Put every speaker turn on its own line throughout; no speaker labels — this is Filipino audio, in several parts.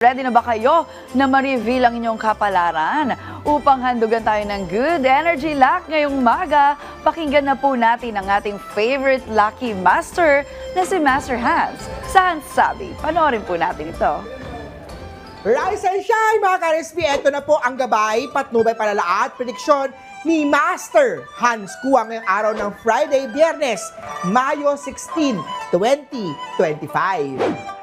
Ready na ba kayo na ma-reveal ang inyong kapalaran? Upang handugan tayo ng good energy luck ngayong umaga, pakinggan na po natin ang ating favorite lucky master na si Master Hans. Sa Hans Sabi, panoorin po natin ito.
Rise and shine mga ka-RSP! Ito na po ang gabay, patnubay, palalaat, prediksyon ni Master Hans Kua ngayong araw ng Friday, Biyernes, Mayo 16, 2025.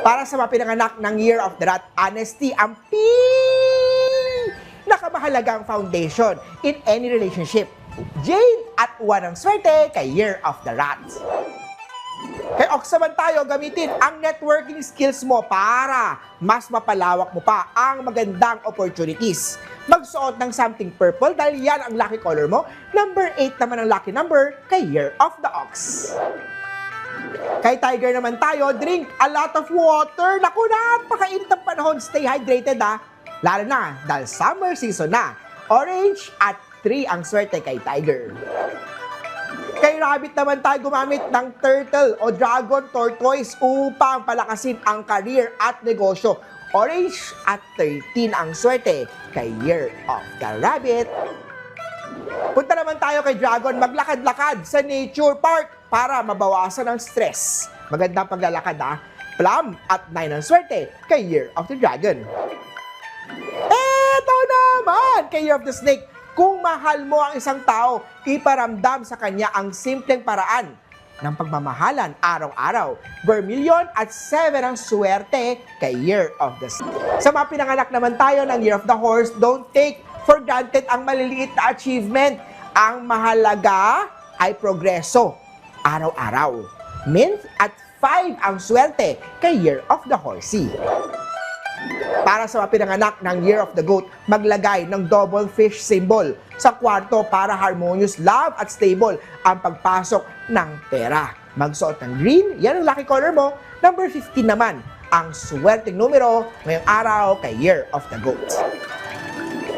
Para sa mga pinanganak ng Year of the Rat, honesty ang nakamahalagang foundation in any relationship. Jade at Uwan ng swerte kay Year of the Rat. Kay Oksaman tayo, gamitin ang networking skills mo para mas mapalawak mo pa ang magandang opportunities. Magsuot ng something purple dahil yan ang lucky color mo. Number 8 naman ang lucky number kay Year of the Ox. Kay Tiger naman tayo, drink a lot of water. Naku, napakainit ang panahon. Stay hydrated lalo na dahil summer season na. Orange at 3 ang swerte kay Tiger. Kay Rabbit naman tayo, gumamit ng turtle o dragon tortoise upang palakasin ang career at negosyo. Orange at 13 ang swerte kay Year of the Rabbit. Punta naman tayo kay Dragon, maglakad-lakad sa nature park para mabawasan ang stress. Magandang paglalakad Plum at 9 ang swerte kay Year of the Dragon. Eto naman kay Year of the Snake. Kung mahal mo ang isang tao, iparamdam sa kanya ang simpleng paraan ng pagmamahalan araw-araw. Vermilion at 7 ang swerte kay Year of the Snake. Sa mga pinanganak naman tayo ng Year of the Horse, don't take for granted ang maliliit na achievement. Ang mahalaga ay progreso araw-araw. Mint at 5 ang swerte kay Year of the Horsey. Para sa mga pinanganak ng Year of the Goat, maglagay ng double fish symbol sa kwarto para harmonious, love at stable ang pagpasok ng pera. Magsuot ng green, yan ang lucky color mo. Number 15 naman ang swerteng numero ngayong araw kay Year of the Goat.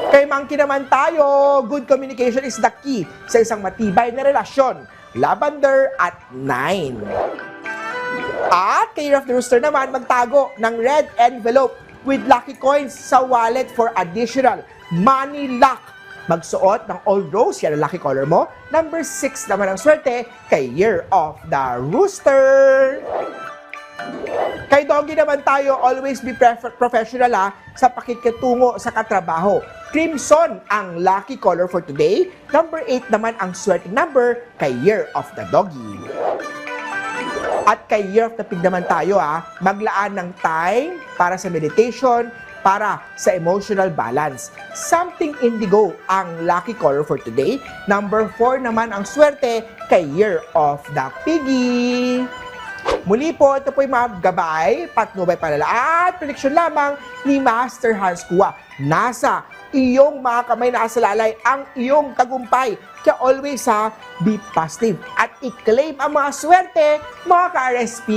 Kay Monkey naman tayo, good communication is the key sa isang matibay na relasyon. Lavender at 9. At kay Year of the Rooster naman, magtago ng red envelope with lucky coins sa wallet for additional money luck. Magsuot ng old rose, yan ang lucky color mo. Number 6 naman ang swerte kay Year of the Rooster. Kay Doggy naman tayo, always be professional sa pakikitungo sa katrabaho. Crimson ang lucky color for today. Number 8 naman ang swerte number kay Year of the Doggy. At kay Year of the Pig naman tayo, maglaan ng time para sa meditation, para sa emotional balance. Something indigo ang lucky color for today. Number 4 naman ang swerte kay Year of the Piggy. Muli po, ito po yung mga gabay, patnubay, palalaat, prediksyon lamang ni Master Hans Kua. Nasa iyong mga kamay, nasa lalay ang iyong tagumpay. Kaya always be positive at i-claim ang mga swerte, mga ka-RSP.